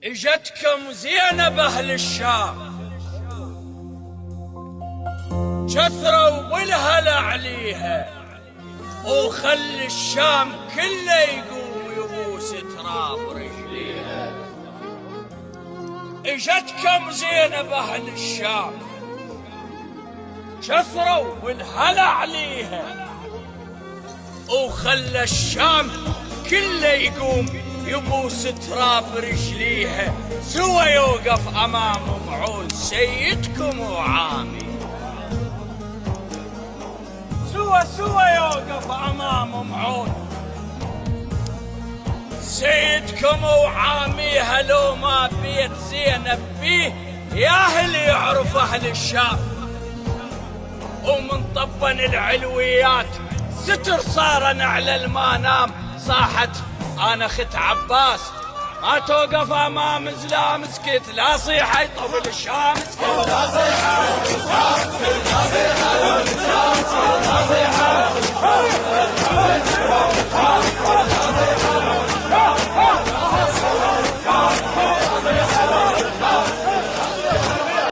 اجتكم زينب اهل الشام، كثروا بالهلا عليها، وخلي الشام كله يقوم يبوس تراب رجليها. اجتكم زينب اهل الشام، كثروا بالهلا عليها، وخلى الشام كله يقوم يبوس تراب رجليها. سوى يوقف امام معون سيدكم وعامي، سوى يوقف امام معون سيدكم وعاميها. لو ما بيت زينب بيه يا اهل يعرف اهل الشام، ومن طبن العلويات ستر صار على المنام. صاحت انا اخت عباس ما توقف امام زلام، سكت لا صيحه يطول الشام، سكت لا صيحه